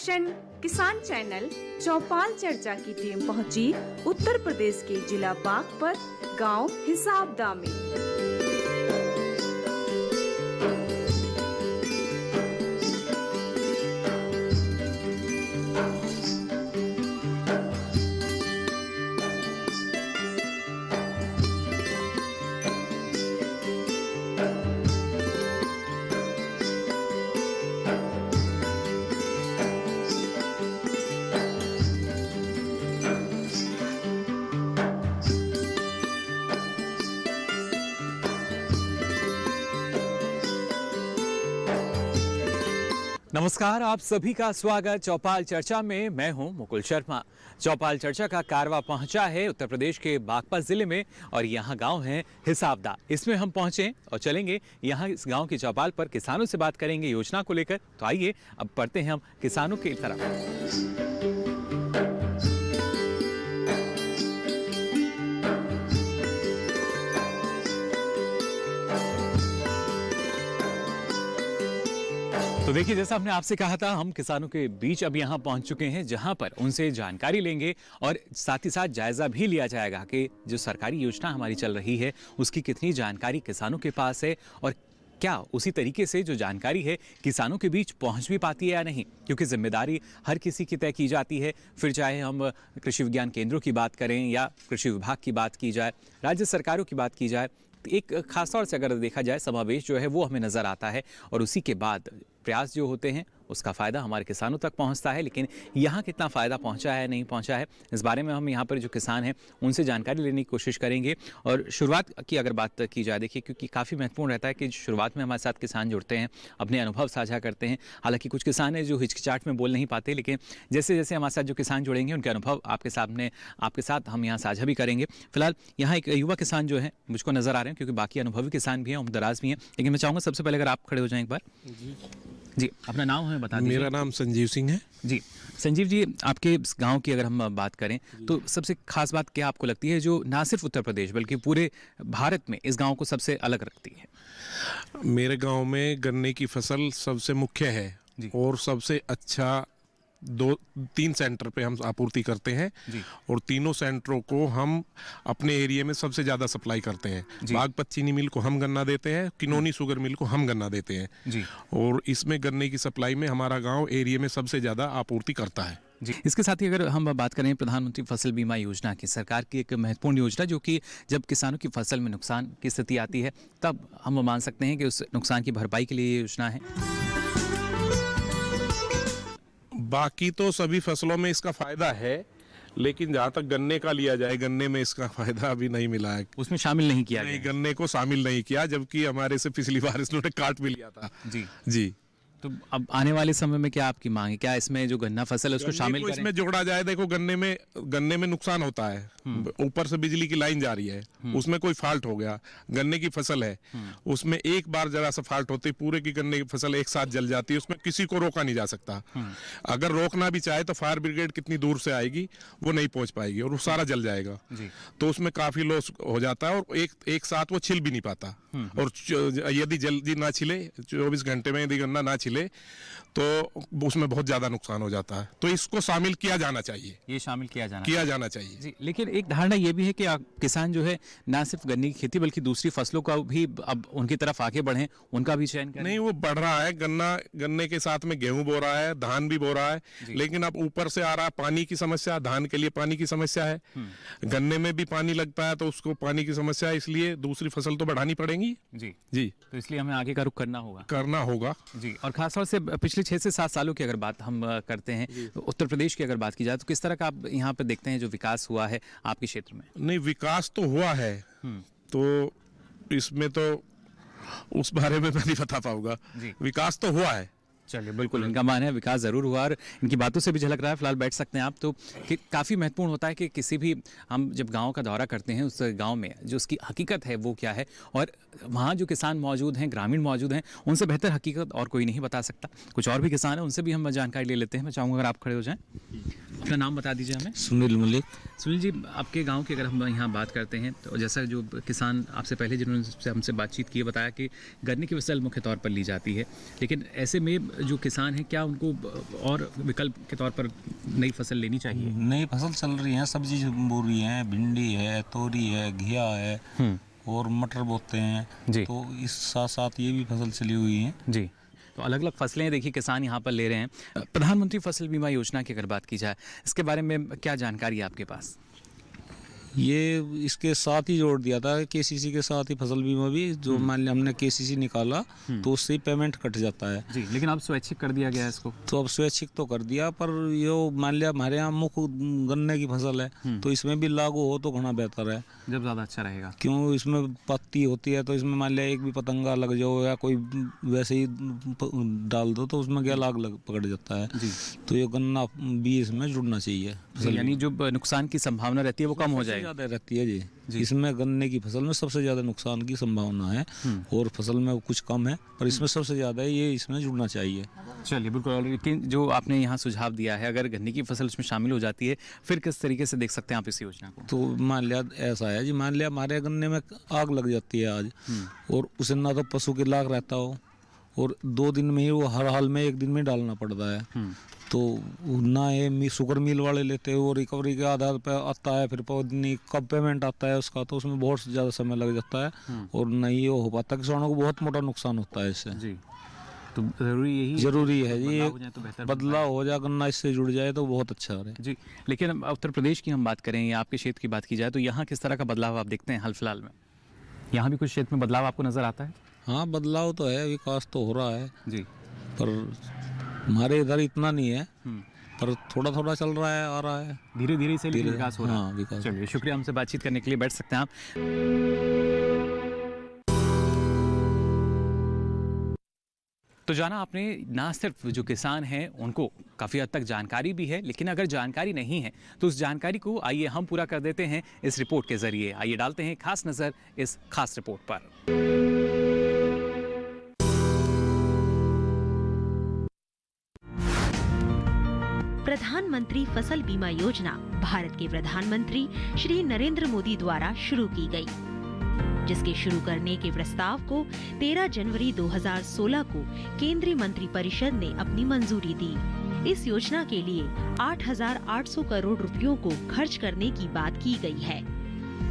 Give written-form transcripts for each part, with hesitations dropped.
दूरदर्शन किसान चैनल चौपाल चर्चा की टीम पहुंची उत्तर प्रदेश के जिला बागपत, गांव हिसाबदा में। नमस्कार, आप सभी का स्वागत चौपाल चर्चा में। मैं हूं मुकुल शर्मा। चौपाल चर्चा का कारवा पहुंचा है उत्तर प्रदेश के बागपत जिले में और यहां गांव है हिसाबदा। इसमें हम पहुंचे और चलेंगे यहां इस गांव की चौपाल पर, किसानों से बात करेंगे योजना को लेकर। तो आइए अब बढ़ते हैं हम किसानों की तरफ। तो देखिए, जैसा हमने आपसे कहा था, हम किसानों के बीच अब यहाँ पहुँच चुके हैं, जहाँ पर उनसे जानकारी लेंगे और साथ ही साथ जायज़ा भी लिया जाएगा कि जो सरकारी योजना हमारी चल रही है उसकी कितनी जानकारी किसानों के पास है और क्या उसी तरीके से जो जानकारी है किसानों के बीच पहुंच भी पाती है या नहीं, क्योंकि जिम्मेदारी हर किसी की तय की जाती है। फिर चाहे हम कृषि विज्ञान केंद्रों की बात करें या कृषि विभाग की बात की जाए, राज्य सरकारों की बात की जाए, एक खास तौर से अगर देखा जाए समावेश जो है वो हमें नज़र आता है और उसी के बाद प्रयास जो होते हैं उसका फ़ायदा हमारे किसानों तक पहुंचता है। लेकिन यहाँ कितना फ़ायदा पहुंचा है नहीं पहुंचा है, इस बारे में हम यहाँ पर जो किसान हैं उनसे जानकारी लेने की कोशिश करेंगे। और शुरुआत की अगर बात की जाए, देखिए, क्योंकि काफ़ी महत्वपूर्ण रहता है कि शुरुआत में हमारे साथ किसान जुड़ते हैं, अपने अनुभव साझा करते हैं। हालांकि कुछ किसान हैं जो हिचकिचाहट में बोल नहीं पाते, लेकिन जैसे जैसे हमारे साथ जो किसान जुड़ेंगे उनके अनुभव आपके साथ हम यहाँ साझा भी करेंगे। फिलहाल यहाँ एक युवा किसान जो है मुझको नज़र आ रहे हैं, क्योंकि बाकी अनुभवी किसान भी हैं, उम्रदराज भी हैं। लेकिन मैं चाहूँगा सबसे पहले अगर आप खड़े हो जाएं एक बार। जी, अपना नाम हमें बता दीजिए। मेरा नाम संजीव सिंह है। जी, संजीव जी, आपके गांव की अगर हम बात करें तो सबसे खास बात क्या आपको लगती है जो ना सिर्फ उत्तर प्रदेश बल्कि पूरे भारत में इस गांव को सबसे अलग रखती है? मेरे गांव में गन्ने की फसल सबसे मुख्य है और सबसे अच्छा 2-3 सेंटर पे हम आपूर्ति करते हैं और तीनों सेंटरों को हम अपने एरिया में सबसे ज़्यादा सप्लाई करते हैं। बागपत चीनी मिल को हम गन्ना देते हैं, किनोनी शुगर मिल को हम गन्ना देते हैं और इसमें गन्ने की सप्लाई में हमारा गांव एरिया में सबसे ज़्यादा आपूर्ति करता है। जी, इसके साथ ही अगर हम बात करें प्रधानमंत्री फसल बीमा योजना की, सरकार की एक महत्वपूर्ण योजना जो कि जब किसानों की फसल में नुकसान की स्थिति आती है तब हम मान सकते हैं कि उस नुकसान की भरपाई के लिए ये योजना है। बाकी तो सभी फसलों में इसका फायदा है, लेकिन जहाँ तक गन्ने का लिया जाए, गन्ने में इसका फायदा अभी नहीं मिला है। उसमें शामिल नहीं किया गया। गन्ने को शामिल नहीं किया, जबकि हमारे से पिछली बार इस लोगों ने काट भी लिया था। जी। तो अब आने वाले समय में क्या आपकी मांग है, क्या इसमें जो गन्ना फसल है उसको शामिल करें? इसमें जोड़ा जाए। देखो, गन्ने में नुकसान होता है, ऊपर से बिजली की लाइन जा रही है, उसमें कोई फॉल्ट हो गया, गन्ने की फसल है, उसमें एक बार जरा सा फॉल्ट होती पूरे की गन्ने की फसल एक साथ जल जाती है, उसमें किसी को रोका नहीं जा सकता। अगर रोकना भी चाहे तो फायर ब्रिगेड कितनी दूर से आएगी वो नहीं पहुंच पाएगी और वो सारा जल जाएगा। तो उसमें काफी लॉस हो जाता है और एक साथ वो छिल भी नहीं पाता। और यदि जल्दी ना छिले, 24 घंटे में यदि गन्ना ना छिले तो उसमें बहुत ज्यादा नुकसान हो जाता है। तो इसको शामिल किया जाना चाहिए। ये शामिल किया जाना चाहिए। जी, लेकिन एक धारणा ये भी है कि किसान जो है ना सिर्फ गन्ने की खेती बल्कि दूसरी फसलों का भी अब उनकी तरफ आगे बढ़े, उनका भी चयन करें। नहीं, वो बढ़ रहा है। गन्ने के साथ में गेहूं बो रहा है, धान भी बो रहा है, लेकिन अब ऊपर से आ रहा है पानी की समस्या। धान के लिए पानी की समस्या है, गन्ने में भी पानी लगता है तो उसको पानी की समस्या है, इसलिए दूसरी फसल तो बढ़ानी पड़ेगी। जी, तो इसलिए हमें आगे का रुख करना होगा जी। और खासतौर से पिछले 6 से 7 सालों की अगर बात हम करते हैं, तो उत्तर प्रदेश की अगर बात की जाए तो किस तरह का आप यहाँ पर देखते हैं जो विकास हुआ है आपके क्षेत्र में? नहीं, विकास तो हुआ है, तो इसमें तो उस बारे में मैं नहीं बता पाऊंगा। विकास तो हुआ है। चलिए, बिल्कुल इनका मान है विकास ज़रूर हुआ और इनकी बातों से भी झलक रहा है। फिलहाल बैठ सकते हैं आप। तो काफ़ी महत्वपूर्ण होता है कि किसी भी हम जब गांव का दौरा करते हैं उस गांव में जो उसकी हकीकत है वो क्या है और वहाँ जो किसान मौजूद हैं, ग्रामीण मौजूद हैं, उनसे बेहतर हकीकत और कोई नहीं बता सकता। कुछ और भी किसान हैं, उनसे भी हम जानकारी ले लेते हैं। मैं चाहूँगा अगर आप खड़े हो जाएँ। अपना नाम बता दीजिए हमें। सुनील मलिक। सुनील जी, आपके गांव की अगर हम यहाँ बात करते हैं तो जैसा जो किसान आपसे पहले जिन्होंने हमसे बातचीत की बताया कि गन्ने की फसल मुख्य तौर पर ली जाती है, लेकिन ऐसे में जो किसान हैं क्या उनको और विकल्प के तौर पर नई फसल लेनी चाहिए? नई फसल चल रही है, सब्जी बो रही है, भिंडी है, तोरी है, घिया है और मटर बोते हैं जी। तो इस साथ साथ ये भी फसल चली हुई है जी। तो अलग अलग फसलें देखिए किसान यहाँ पर ले रहे हैं। प्रधानमंत्री फसल बीमा योजना की अगर बात की जाए, इसके बारे में क्या जानकारी है आपके पास? ये इसके साथ ही जोड़ दिया था केसीसी के साथ ही फसल बीमा भी, जो मान लिया हमने केसीसी निकाला तो उससे ही पेमेंट कट जाता है जी, लेकिन अब स्वैच्छिक कर दिया गया है इसको। तो अब स्वैच्छिक तो कर दिया, पर ये मान लिया हमारे यहाँ मुख्य गन्ने की फसल है तो इसमें भी लागू हो तो घना बेहतर है, जब ज़्यादा अच्छा रहेगा। क्यों इसमें पत्ती होती है तो इसमें मान लिया एक भी पतंगा लग जाओ या कोई वैसे ही डाल दो तो उसमें क्या लाग पकड़ जाता है जी। तो ये गन्ना भी इसमें जुड़ना चाहिए, यानी जो नुकसान की संभावना रहती है वो कम हो जाएगी। ज़्यादा रहती है जी। इसमें गन्ने की फसल में सबसे ज़्यादा नुकसान की संभावना है और फसल में कुछ कम है, पर इसमें सबसे ज़्यादा है, ये इसमें जुड़ना चाहिए। चलिए बिल्कुल। और लेकिन जो आपने यहाँ सुझाव दिया है, अगर गन्ने की फसल उसमें शामिल हो जाती है फिर किस तरीके से देख सकते हैं आप इस योजना को? तो मान लिया ऐसा है जी, मान लिया हमारे गन्ने में आग लग जाती है आज और उसे ना तो पशु के लाग रहता हो और 2 दिन में ही वो हर हाल में 1 दिन में डालना पड़ता है, तो ना ये शुगर मिल वाले लेते हैं वो रिकवरी के आधार पर आता है, फिर नहीं कब पेमेंट आता है उसका, तो उसमें बहुत ज़्यादा समय लग जाता है और नहीं हो पाता, किसानों को बहुत मोटा नुकसान होता है इससे जी। तो जरूरी है जी, बदलाव हो जाए, गन्ना इससे जुड़ जाए तो बहुत अच्छा है जी। लेकिन उत्तर प्रदेश की हम बात करें या आपके क्षेत्र की बात की जाए तो यहाँ किस तरह का बदलाव आप देखते हैं हाल फिलहाल में? यहाँ भी कुछ क्षेत्र में बदलाव आपको नजर आता है? हाँ, बदलाव तो है, विकास तो हो रहा है जी, पर हमारे इधर इतना नहीं है, पर थोड़ा थोड़ा चल रहा है, आ रहा है, धीरे धीरे से विकास हो रहा है। हाँ, विकास। चलिए, शुक्रिया हमसे बातचीत करने के लिए। बैठ सकते हैं आप। तो जाना आपने ना सिर्फ जो किसान हैं उनको काफ़ी हद तक जानकारी भी है, लेकिन अगर जानकारी नहीं है तो उस जानकारी को आइए हम पूरा कर देते हैं इस रिपोर्ट के जरिए। आइए डालते हैं खास नज़र इस खास रिपोर्ट पर। प्रधानमंत्री फसल बीमा योजना भारत के प्रधानमंत्री श्री नरेंद्र मोदी द्वारा शुरू की गई, जिसके शुरू करने के प्रस्ताव को 13 जनवरी 2016 को केंद्रीय मंत्रिपरिषद ने अपनी मंजूरी दी। इस योजना के लिए 8,800 करोड़ रुपयों को खर्च करने की बात की गई है।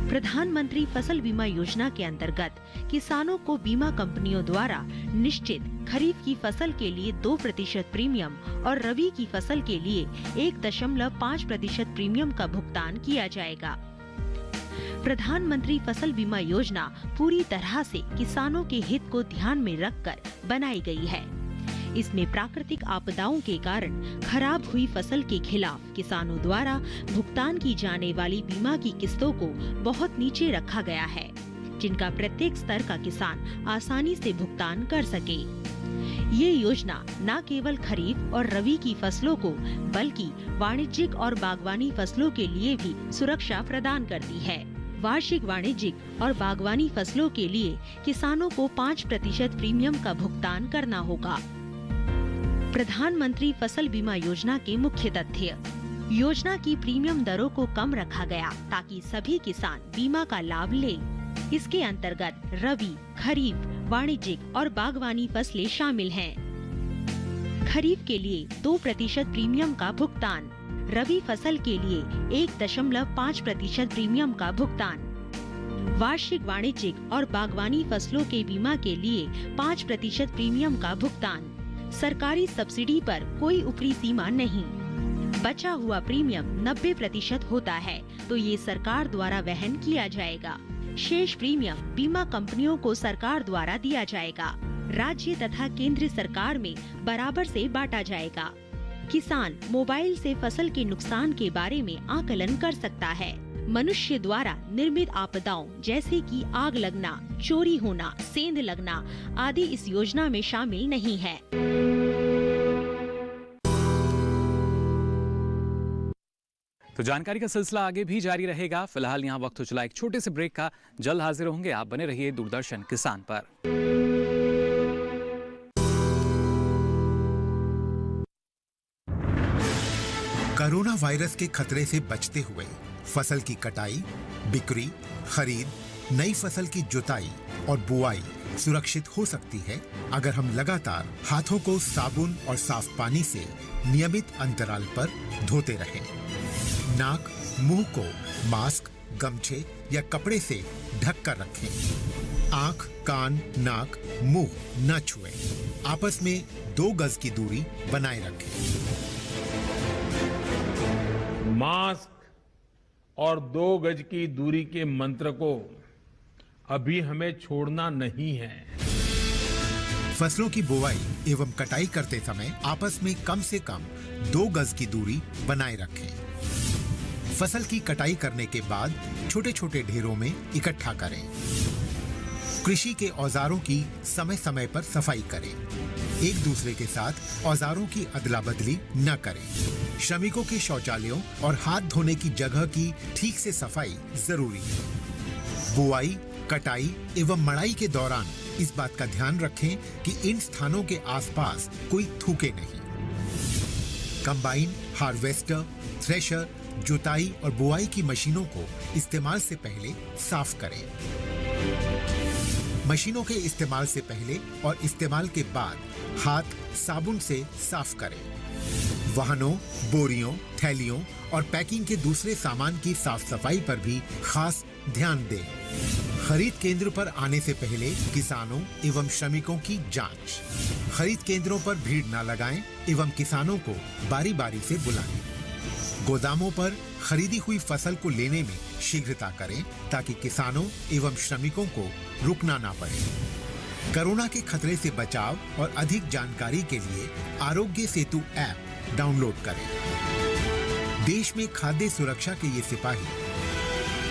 प्रधानमंत्री फसल बीमा योजना के अंतर्गत किसानों को बीमा कंपनियों द्वारा निश्चित खरीफ की फसल के लिए 2% प्रीमियम और रबी की फसल के लिए 1.5% प्रीमियम का भुगतान किया जाएगा। प्रधानमंत्री फसल बीमा योजना पूरी तरह से किसानों के हित को ध्यान में रखकर बनाई गई है। इसमें प्राकृतिक आपदाओं के कारण खराब हुई फसल के खिलाफ किसानों द्वारा भुगतान की जाने वाली बीमा की किस्तों को बहुत नीचे रखा गया है, जिनका प्रत्येक स्तर का किसान आसानी से भुगतान कर सके। ये योजना न केवल खरीफ और रबी की फसलों को बल्कि वाणिज्यिक और बागवानी फसलों के लिए भी सुरक्षा प्रदान करती है। वार्षिक वाणिज्यिक और बागवानी फसलों के लिए किसानों को 5% प्रीमियम का भुगतान करना होगा। प्रधानमंत्री फसल बीमा योजना के मुख्य तथ्य: योजना की प्रीमियम दरों को कम रखा गया ताकि सभी किसान बीमा का लाभ लें। इसके अंतर्गत रबी, खरीफ, वाणिज्यिक और बागवानी फसलें शामिल हैं। खरीफ के लिए 2% प्रीमियम का भुगतान, रबी फसल के लिए 1.5% प्रीमियम का भुगतान, वार्षिक वाणिज्यिक और बागवानी फसलों के बीमा के लिए 5% प्रीमियम का भुगतान। सरकारी सब्सिडी पर कोई ऊपरी सीमा नहीं। बचा हुआ प्रीमियम 90% होता है तो ये सरकार द्वारा वहन किया जाएगा। शेष प्रीमियम बीमा कंपनियों को सरकार द्वारा दिया जाएगा। राज्य तथा केंद्र सरकार में बराबर से बांटा जाएगा। किसान मोबाइल से फसल के नुकसान के बारे में आकलन कर सकता है। मनुष्य द्वारा निर्मित आपदाओं जैसे कि आग लगना, चोरी होना, सेंध लगना आदि इस योजना में शामिल नहीं है। तो जानकारी का सिलसिला आगे भी जारी रहेगा। फिलहाल यहाँ वक्त हो चला एक छोटे से ब्रेक का। जल्द हाजिर होंगे, आप बने रहिए दूरदर्शन किसान पर। कोरोना वायरस के खतरे से बचते हुए फसल की कटाई, बिक्री, खरीद, नई फसल की जुताई और बुआई सुरक्षित हो सकती है अगर हम लगातार हाथों को साबुन और साफ पानी से नियमित अंतराल पर धोते रहें। नाक, मुंह को मास्क, गमछे या कपड़े से ढक कर रखें। आंख, कान, नाक, मुंह न छुएं। आपस में 2 गज की दूरी बनाए रखें। मास्क और 2 गज की दूरी के मंत्र को अभी हमें छोड़ना नहीं है। फसलों की बुवाई एवं कटाई करते समय आपस में कम से कम 2 गज की दूरी बनाए रखें। फसल की कटाई करने के बाद छोटे छोटे ढेरों में इकट्ठा करें। कृषि के औजारों की समय समय पर सफाई करें। एक दूसरे के साथ औजारों की अदला बदली न करें। श्रमिकों के शौचालयों और हाथ धोने की जगह की ठीक से सफाई जरूरी है। बुआई, कटाई एवं मड़ाई के दौरान इस बात का ध्यान रखें कि इन स्थानों के आसपास कोई थूके नहीं। कंबाइन, हार्वेस्टर, थ्रेशर, जुताई और बुआई की मशीनों को इस्तेमाल से पहले साफ करें। मशीनों के इस्तेमाल से पहले और इस्तेमाल के बाद हाथ साबुन से साफ करें। वाहनों, बोरियों, थैलियों और पैकिंग के दूसरे सामान की साफ सफाई पर भी खास ध्यान दें। खरीद केंद्र पर आने से पहले किसानों एवं श्रमिकों की जांच। खरीद केंद्रों पर भीड़ न लगाएं एवं किसानों को बारी बारी से बुलाएं। गोदामों पर खरीदी हुई फसल को लेने में शीघ्रता करें ताकि किसानों एवं श्रमिकों को रुकना ना पड़े। कोरोना के खतरे से बचाव और अधिक जानकारी के लिए आरोग्य सेतु ऐप डाउनलोड करें। देश में खाद्य सुरक्षा के ये सिपाही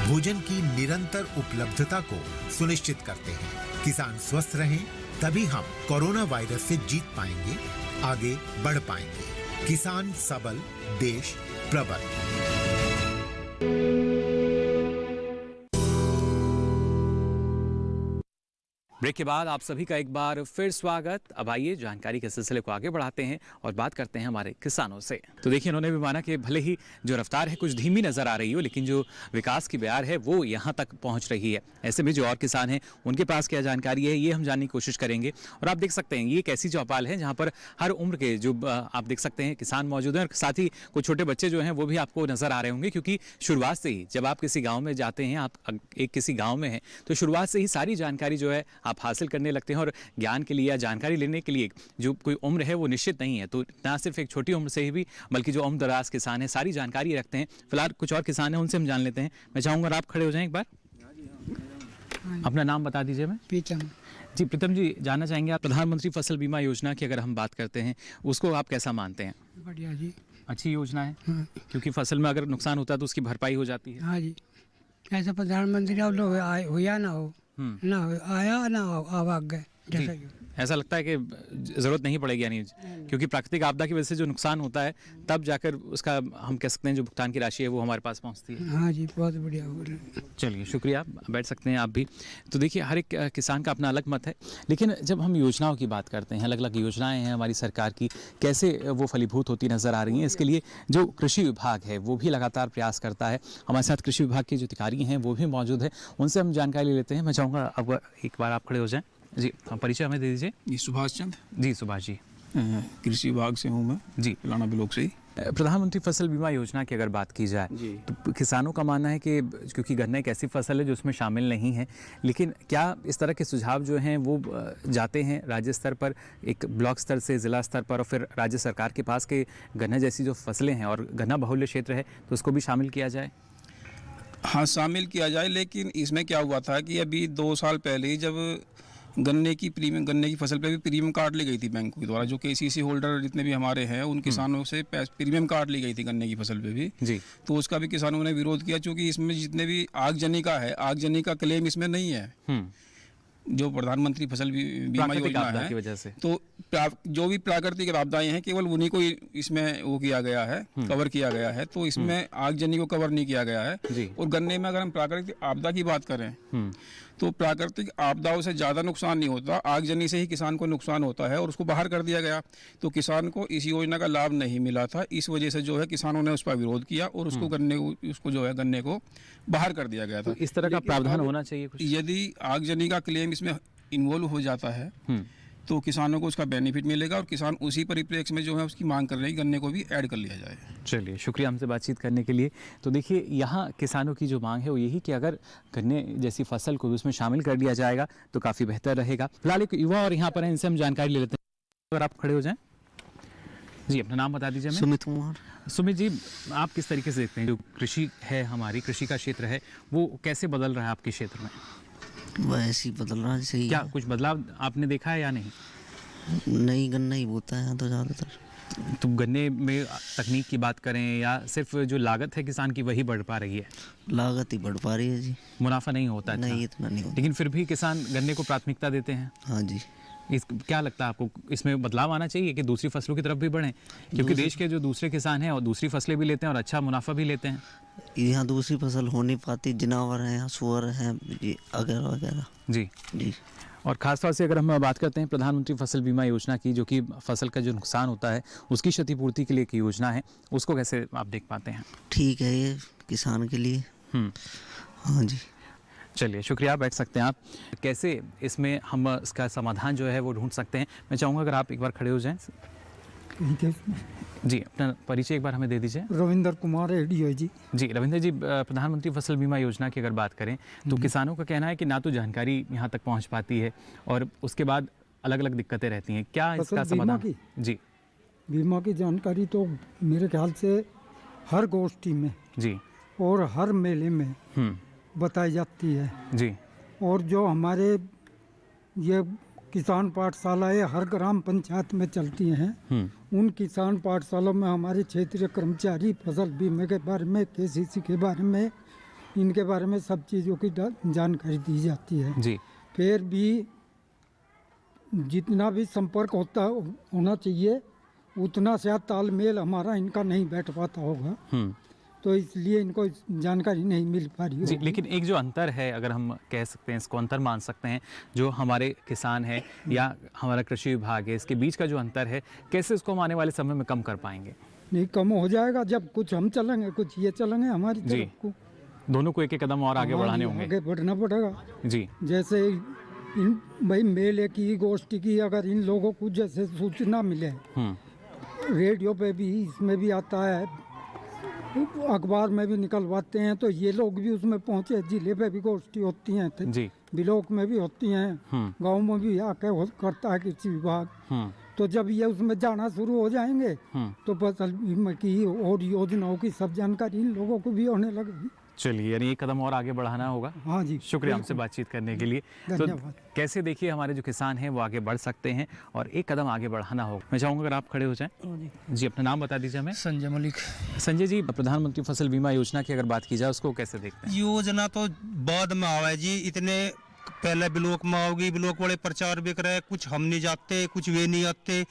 भोजन की निरंतर उपलब्धता को सुनिश्चित करते हैं। किसान स्वस्थ रहें तभी हम कोरोना वायरस से जीत पाएंगे, आगे बढ़ पाएंगे। किसान सबल, देश प्रबल। ब्रेक के बाद आप सभी का एक बार फिर स्वागत। अब आइए जानकारी के सिलसिले को आगे बढ़ाते हैं और बात करते हैं हमारे किसानों से। तो देखिए, इन्होंने भी माना कि भले ही जो रफ्तार है कुछ धीमी नजर आ रही हो, लेकिन जो विकास की बयार है वो यहाँ तक पहुँच रही है। ऐसे में जो और किसान हैं उनके पास क्या जानकारी है ये हम जानने की कोशिश करेंगे। और आप देख सकते हैं ये एक ऐसी चौपाल है जहाँ पर हर उम्र के जो आप देख सकते हैं किसान मौजूद हैं, और साथ ही कुछ छोटे बच्चे जो हैं वो भी आपको नजर आ रहे होंगे, क्योंकि शुरुआत से ही जब आप किसी गाँव में जाते हैं, आप एक किसी गाँव में हैं, तो शुरुआत से ही सारी जानकारी जो है आप हासिल करने लगते हैं। और ज्ञान के लिए या जानकारी लेने के लिए जो कोई उम्र है वो निश्चित नहीं है। तो ना सिर्फ एक छोटी उम्र से ही भी, बल्कि जो उम्र दराज किसान है सारी जानकारी रखते हैं। फिलहाल कुछ और किसान हैं, उनसे हम जान लेते हैं। मैं चाहूँगा आप खड़े हो जाएं एक बार, अपना नाम बता दीजिए। मैं प्रीतम जी। प्रीतम जी, जानना चाहेंगे आप प्रधानमंत्री फसल बीमा योजना की अगर हम बात करते हैं उसको आप कैसा मानते हैं? बढ़िया जी। अच्छी योजना है। हाँ। क्योंकि फसल में अगर नुकसान होता है तो उसकी भरपाई हो जाती है। हाँ जी, ऐसा प्रधानमंत्री अब लोग हो या ना हो, ना हो, आया ना हो, आवाग गए जैसा ही हो। ऐसा लगता है कि ज़रूरत नहीं पड़ेगी, यानी क्योंकि प्राकृतिक आपदा की वजह से जो नुकसान होता है तब जाकर उसका हम कह सकते हैं जो भुगतान की राशि है वो हमारे पास पहुंचती है। हाँ जी, बहुत बढ़िया हो रहा है। चलिए, शुक्रिया, बैठ सकते हैं आप भी। तो देखिए, हर एक किसान का अपना अलग मत है, लेकिन जब हम योजनाओं की बात करते हैं, अलग अलग योजनाएं हैं हमारी सरकार की, कैसे वो फलीभूत होती नज़र आ रही हैं, इसके लिए जो कृषि विभाग है वो भी लगातार प्रयास करता है। हमारे साथ कृषि विभाग के जो अधिकारी हैं वो भी मौजूद है, उनसे हम जानकारी लेते हैं। मैं चाहूँगा अब एक बार आप खड़े हो जाएँ जी, परिचय हमें दे दीजिए। जी, सुभाष चंद्र जी। सुभाष जी, कृषि विभाग से हूँ मैं जी, लाना ब्लॉक से ही। प्रधानमंत्री फसल बीमा योजना की अगर बात की जाए तो किसानों का मानना है कि क्योंकि गन्ना एक ऐसी फसल है जो उसमें शामिल नहीं है, लेकिन क्या इस तरह के सुझाव जो हैं वो जाते हैं राज्य स्तर पर, एक ब्लॉक स्तर से ज़िला स्तर पर, और फिर राज्य सरकार के पास के गन्ना जैसी जो फसलें हैं और गन्ना बहुल्य क्षेत्र है तो उसको भी शामिल किया जाए? हाँ, शामिल किया जाए, लेकिन इसमें क्या हुआ था कि अभी 2 साल पहले ही जब गन्ने की फसल पे भी प्रीमियम काट ली गई थी बैंकों के द्वारा, जो KCC होल्डर जितने भी हमारे हैं उन किसानों से प्रीमियम काट ली गई थी गन्ने की फसल पे भी जी। तो उसका भी किसानों ने विरोध किया, क्योंकि इसमें जितने भी आगजनी का क्लेम इसमें नहीं है, जो प्रधानमंत्री फसल बीमा योजना है, की वजह से। तो जो भी प्राकृतिक आपदाएं हैं केवल उन्हीं को इसमें वो किया गया है, कवर किया गया है, तो इसमें आगजनी को कवर नहीं किया गया है। और गन्ने में अगर हम प्राकृतिक आपदा की बात करें तो प्राकृतिक आपदाओं से ज़्यादा नुकसान नहीं होता, आगजनी से ही किसान को नुकसान होता है और उसको बाहर कर दिया गया। तो किसान को इस योजना का लाभ नहीं मिला था, इस वजह से जो है किसानों ने उस पर विरोध किया और उसको गन्ने को बाहर कर दिया गया था। तो इस तरह का प्रावधान होना चाहिए कुछ? यदि आगजनी का क्लेम इसमें इन्वॉल्व हो जाता है तो किसानों को उसका बेनिफिट मिलेगा और किसान उसी परिप्रेक्ष्य में जो है उसकी मांग कर रहे हैं गन्ने को भी ऐड कर लिया जाए। चलिए, शुक्रिया हमसे बातचीत करने के लिए। तो देखिए, यहाँ किसानों की जो मांग है वो यही कि अगर गन्ने जैसी फसल को भी उसमें शामिल कर लिया जाएगा तो काफ़ी बेहतर रहेगा। फिलहाल एक युवा और यहाँ पर हैं, इनसे हम जानकारी ले लेते हैं। अगर आप खड़े हो जाएं जी, अपना नाम बता दीजिए हमें। सुमित कुमार। सुमित जी, आप किस तरीके से देखते हैं जो कृषि है, हमारी कृषि का क्षेत्र है, वो कैसे बदल रहा है आपके क्षेत्र में? वैसे ही बदल रहा है जैसे ही। क्या कुछ बदलाव आपने देखा है या नहीं? नहीं, गन्ना ही बोता है तो ज़्यादातर। तो गन्ने में तकनीक की बात करें या सिर्फ जो लागत है किसान की वही बढ़ पा रही है? लागत ही बढ़ पा रही है जी। मुनाफा नहीं होता? नहीं, इतना नहीं होता। लेकिन फिर भी किसान गन्ने को प्राथमिकता देते हैं। हाँ जी। क्या लगता है आपको, इसमें बदलाव आना चाहिए कि दूसरी फसलों की तरफ भी बढ़ें? क्योंकि देश के जो दूसरे किसान हैं और दूसरी फसलें भी लेते हैं और अच्छा मुनाफा भी लेते हैं। यहाँ दूसरी फसल हो नहीं पाती, जानवर हैं, सुअर हैं वगैरह वगैरह। जी जी। और ख़ासतौर से अगर हम बात करते हैं प्रधानमंत्री फसल बीमा योजना की, जो कि फसल का जो नुकसान होता है उसकी क्षतिपूर्ति के लिए एक योजना है, उसको कैसे आप देख पाते हैं? ठीक है ये किसान के लिए। हाँ जी। चलिए, शुक्रिया, बैठ सकते हैं आप। कैसे इसमें हम इसका समाधान जो है वो ढूंढ सकते हैं? मैं चाहूँगा अगर आप एक बार खड़े हो जाएं। जी, अपना परिचय एक बार हमें दे दीजिए। रविंद्र कुमार एडीओ जी। जी रविंद्र जी, प्रधानमंत्री फसल बीमा योजना की अगर बात करें तो किसानों का कहना है कि ना तो जानकारी यहाँ तक पहुँच पाती है और उसके बाद अलग अलग दिक्कतें रहती हैं। क्या इसका समाधान? जी, बीमा की जानकारी तो मेरे ख्याल से हर गोष्ठी में जी और हर मेले में बताई जाती है जी। और जो हमारे ये किसान पाठशालाएँ हर ग्राम पंचायत में चलती हैं, उन किसान पाठशालाओं में हमारे क्षेत्रीय कर्मचारी फसल बीमे के बारे में, केसीसी के बारे में, इनके बारे में सब चीज़ों की जानकारी दी जाती है जी। फिर भी जितना भी संपर्क होना चाहिए उतना शायद तालमेल हमारा इनका नहीं बैठ पाता होगा, तो इसलिए इनको जानकारी नहीं मिल पा रही जी। लेकिन एक जो अंतर है, अगर हम कह सकते हैं, इसको अंतर मान सकते हैं, जो हमारे किसान है या हमारा कृषि विभाग है, इसके बीच का जो अंतर है, कैसे उसको हम आने वाले समय में कम कर पाएंगे? नहीं, कम हो जाएगा जब कुछ हम चलेंगे, कुछ ये चलेंगे हमारी तरफ को। दोनों को एक एक कदम और आगे बढ़ाने होंगे, आगे बढ़ना पड़ेगा जी। जैसे इन भाई मेले की, गोष्ठी की, अगर इन लोगों को जैसे सूचना मिले, रेडियो पे भी, इसमें भी आता है, अखबार में भी निकलवाते हैं, तो ये लोग भी उसमें पहुंचे। जिले पे भी गोष्ठी होती हैं जी, ब्लॉक में भी होती हैं, गांव में भी आके करता है कृषि विभाग। तो जब ये उसमें जाना शुरू हो जाएंगे तो फसल बीमा की और योजनाओं की सब जानकारी इन लोगों को भी होने लगेगी। चलिए, यानी एक कदम और आगे बढ़ाना होगा। हाँ जी, शुक्रिया हमसे बातचीत करने के लिए। तो कैसे देखिए हमारे जो किसान हैं वो आगे बढ़ सकते हैं और एक कदम आगे बढ़ाना होगा। मैं चाहूँगा अगर आप खड़े हो जाएं। जी, अपना नाम बता दीजिए हमें। संजय मलिक। संजय जी, प्रधानमंत्री फसल बीमा योजना की अगर बात की जाए उसको कैसे देखते हैं? योजना तो बाद में आवा जी, इतने पहले ब्लॉक में आओगी, ब्लॉक वाले प्रचार भी करे, कुछ हम नहीं जाते, कुछ वे नहीं आते,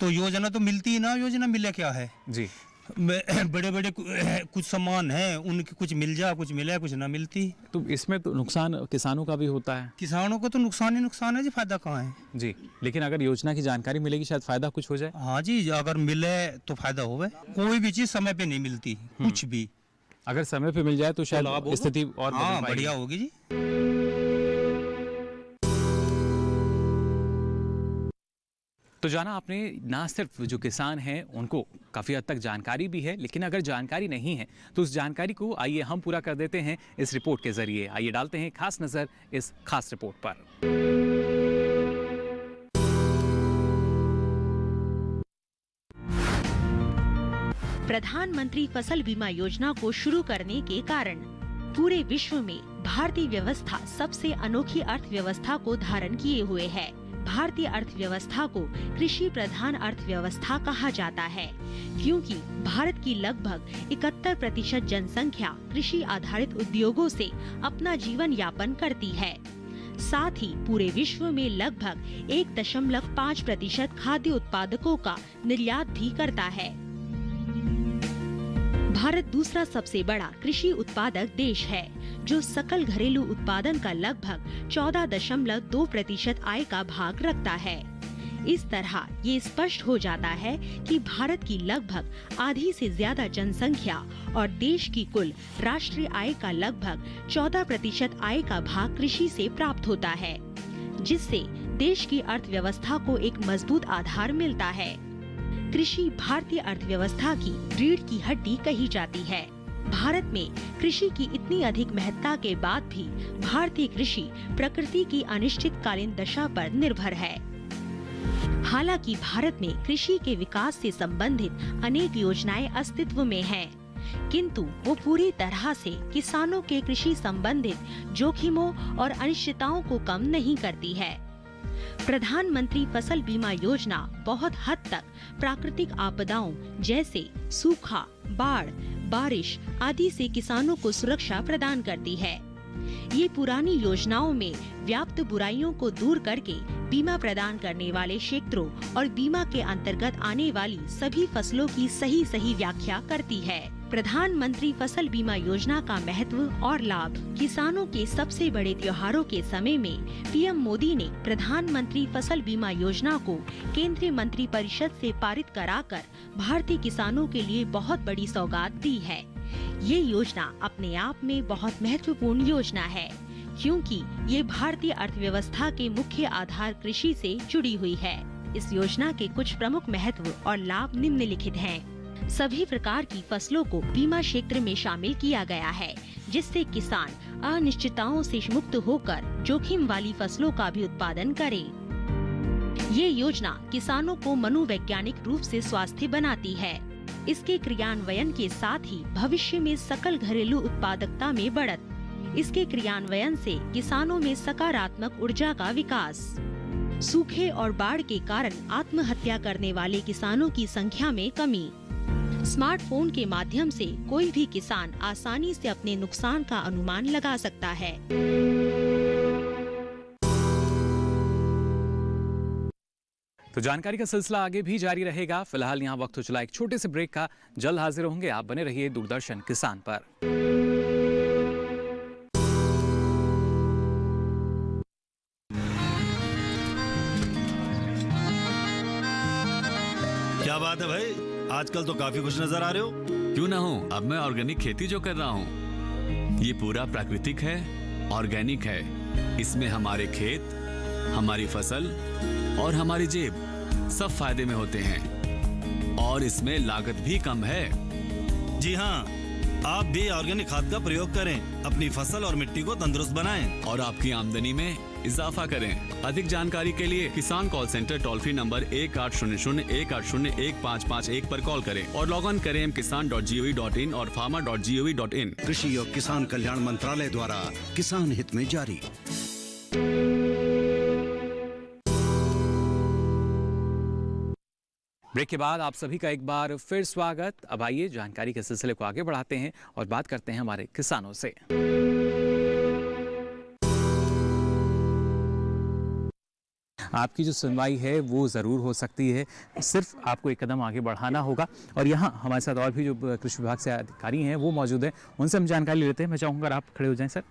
तो योजना तो मिलती ही ना। योजना मिले क्या है जी, बड़े बड़े कुछ सामान हैं, उनकी कुछ मिल जा, कुछ मिले, कुछ ना मिलती। तो इसमें तो नुकसान किसानों का भी होता है। किसानों को तो नुकसान ही नुकसान है जी, फायदा कहाँ है जी। लेकिन अगर योजना की जानकारी मिलेगी शायद फायदा कुछ हो जाए। हाँ जी, अगर मिले तो फायदा होगा। कोई भी चीज समय पे नहीं मिलती, कुछ भी अगर समय पे मिल जाए तो शायद स्थिति और बढ़िया होगी जी। तो जाना आपने, ना सिर्फ जो किसान हैं उनको काफ़ी हद तक जानकारी भी है, लेकिन अगर जानकारी नहीं है तो उस जानकारी को आइए हम पूरा कर देते हैं इस रिपोर्ट के जरिए। आइए डालते हैं खास नज़र इस खास रिपोर्ट पर। प्रधानमंत्री फसल बीमा योजना को शुरू करने के कारण पूरे विश्व में भारतीय व्यवस्था सबसे अनोखी अर्थव्यवस्था को धारण किए हुए है। भारतीय अर्थव्यवस्था को कृषि प्रधान अर्थव्यवस्था कहा जाता है, क्योंकि भारत की लगभग 71% जनसंख्या कृषि आधारित उद्योगों से अपना जीवन यापन करती है। साथ ही पूरे विश्व में लगभग 1.5% खाद्य उत्पादकों का निर्यात भी करता है। भारत दूसरा सबसे बड़ा कृषि उत्पादक देश है, जो सकल घरेलू उत्पादन का लगभग 14.2% आय का भाग रखता है। इस तरह ये स्पष्ट हो जाता है कि भारत की लगभग आधी से ज्यादा जनसंख्या और देश की कुल राष्ट्रीय आय का लगभग 14% आय का भाग कृषि से प्राप्त होता है, जिससे देश की अर्थव्यवस्था को एक मजबूत आधार मिलता है। कृषि भारतीय अर्थव्यवस्था की रीढ़ की हड्डी कही जाती है। भारत में कृषि की इतनी अधिक महत्ता के बाद भी भारतीय कृषि प्रकृति की अनिश्चितकालीन दशा पर निर्भर है। हालांकि भारत में कृषि के विकास से संबंधित अनेक योजनाएं अस्तित्व में हैं, किंतु वो पूरी तरह से किसानों के कृषि संबंधित जोखिमों और अनिश्चितताओं को कम नहीं करती है। प्रधानमंत्री फसल बीमा योजना बहुत हद तक प्राकृतिक आपदाओं जैसे सूखा, बाढ़, बारिश आदि से किसानों को सुरक्षा प्रदान करती है। ये पुरानी योजनाओं में व्याप्त बुराइयों को दूर करके बीमा प्रदान करने वाले क्षेत्रों और बीमा के अंतर्गत आने वाली सभी फसलों की सही व्याख्या करती है। प्रधानमंत्री फसल बीमा योजना का महत्व और लाभ। किसानों के सबसे बड़े त्योहारों के समय में पीएम मोदी ने प्रधानमंत्री फसल बीमा योजना को केंद्रीय मंत्री परिषद से पारित कराकर भारतीय किसानों के लिए बहुत बड़ी सौगात दी है। ये योजना अपने आप में बहुत महत्वपूर्ण योजना है, क्योंकि ये भारतीय अर्थव्यवस्था के मुख्य आधार कृषि से जुड़ी हुई है। इस योजना के कुछ प्रमुख महत्व और लाभ निम्नलिखित हैं। सभी प्रकार की फसलों को बीमा क्षेत्र में शामिल किया गया है, जिससे किसान अनिश्चितताओं से मुक्त होकर जोखिम वाली फसलों का भी उत्पादन करें। ये योजना किसानों को मनोवैज्ञानिक रूप से स्वास्थ्य बनाती है। इसके क्रियान्वयन के साथ ही भविष्य में सकल घरेलू उत्पादकता में बढ़त। इसके क्रियान्वयन से किसानों में सकारात्मक ऊर्जा का विकास। सूखे और बाढ़ के कारण आत्महत्या करने वाले किसानों की संख्या में कमी। स्मार्टफोन के माध्यम से कोई भी किसान आसानी से अपने नुकसान का अनुमान लगा सकता है। तो जानकारी का सिलसिला आगे भी जारी रहेगा। फिलहाल यहाँ वक्त हो चला एक छोटे से ब्रेक का। जल्द हाजिर होंगे। आप बने रहिए दूरदर्शन किसान पर। क्या बात है भाई, आजकल तो काफी खुश नजर आ रहे हो। क्यों ना हो, अब मैं ऑर्गेनिक खेती जो कर रहा हूँ ये पूरा प्राकृतिक है, ऑर्गेनिक है। इसमें हमारे खेत, हमारी फसल और हमारी जेब सब फायदे में होते हैं और इसमें लागत भी कम है। जी हाँ, आप भी ऑर्गेनिक खाद का प्रयोग करें, अपनी फसल और मिट्टी को तंदुरुस्त बनाएं और आपकी आमदनी में इजाफा करें। अधिक जानकारी के लिए किसान call centre toll free number 1800-180-1551 पर कॉल करें और लॉग ऑन करें kisan.gov.in और farmer.gov.in। कृषि और किसान कल्याण मंत्रालय द्वारा किसान हित में जारी। ब्रेक के बाद आप सभी का एक बार फिर स्वागत। अब आइए जानकारी के सिलसिले को आगे बढ़ाते हैं और बात करते हैं हमारे किसानों से। आपकी जो सुनवाई है वो ज़रूर हो सकती है, सिर्फ आपको एक कदम आगे बढ़ाना होगा। और यहाँ हमारे साथ और भी जो कृषि विभाग से अधिकारी हैं वो मौजूद हैं, उनसे हम जानकारी लेते हैं। मैं चाहूँगा आप खड़े हो जाएं सर।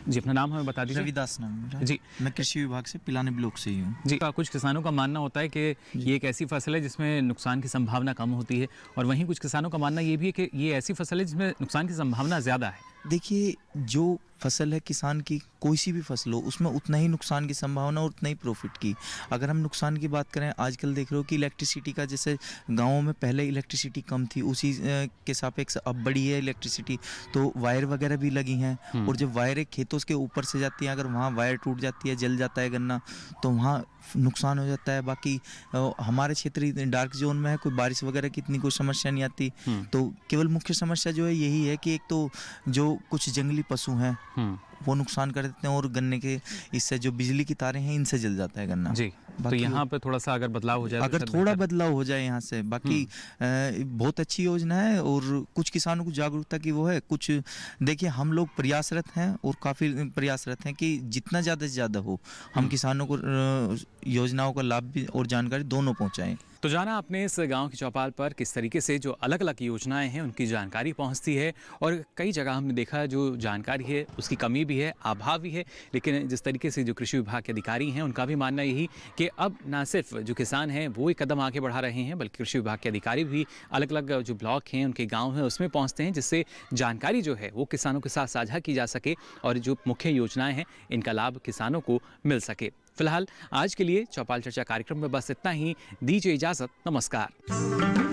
जी, अपना नाम हमें बता दीजिए। रविदास नाम मेरा। जी, मैं कृषि विभाग से पिलानी ब्लॉक से ही हूँ। जी, कुछ किसानों का मानना होता है कि ये एक ऐसी फसल है जिसमें नुकसान की संभावना कम होती है, और वहीं कुछ किसानों का मानना ये भी है कि ये ऐसी फसल है जिसमें नुकसान की संभावना ज़्यादा है। देखिए, जो फसल है किसान की, कोई सी भी फसल हो, उसमें उतना ही नुकसान की संभावना और उतना ही प्रॉफिट की। अगर हम नुकसान की बात करें, आजकल देख रहे हो कि इलेक्ट्रिसिटी का, जैसे गाँवों में पहले इलेक्ट्रिसिटी कम थी, उसी के सापेक्ष अब बढ़ी है इलेक्ट्रिसिटी, तो वायर वगैरह भी लगी हैं। और जब वायर खेतों के ऊपर से जाती है, अगर वहाँ वायर टूट जाती है, जल जाता है गन्ना, तो वहाँ नुकसान हो जाता है। बाकी हमारे क्षेत्र डार्क जोन में है, कोई बारिश वगैरह की इतनी कोई समस्या नहीं आती। तो केवल मुख्य समस्या जो है यही है कि एक तो जो कुछ जंगली पशु हैं वो नुकसान कर देते हैं, और गन्ने के इससे जो बिजली की तारें हैं इनसे जल जाता है गन्ना। जी, तो यहाँ पे थोड़ा सा अगर बदलाव हो जाए, अगर थोड़ा बदलाव हो जाए यहाँ से, बाकी बहुत अच्छी योजना है। और कुछ किसानों को जागरूकता की वो है, कुछ देखिए हम लोग प्रयासरत हैं और काफ़ी प्रयासरत हैं कि जितना ज़्यादा से ज़्यादा हो हम किसानों को योजनाओं का लाभ भी और जानकारी दोनों पहुँचाएं। तो तो जाना आपने इस गांव की चौपाल पर किस तरीके से जो अलग अलग योजनाएं हैं उनकी जानकारी पहुंचती है, और कई जगह हमने देखा जो जानकारी है उसकी कमी भी है, अभाव भी है। लेकिन जिस तरीके से जो कृषि विभाग के अधिकारी हैं उनका भी मानना यही कि अब ना सिर्फ जो किसान हैं वो एक कदम आगे बढ़ा रहे हैं, बल्कि कृषि विभाग के अधिकारी भी अलग अलग जो ब्लॉक हैं उनके गाँव हैं उसमें पहुँचते हैं, जिससे जानकारी जो है वो किसानों के साथ साझा की जा सके और जो मुख्य योजनाएं हैं इनका लाभ किसानों को मिल सके। फिलहाल आज के लिए चौपाल चर्चा कार्यक्रम में बस इतना ही। दीजिए इजाजत, नमस्कार।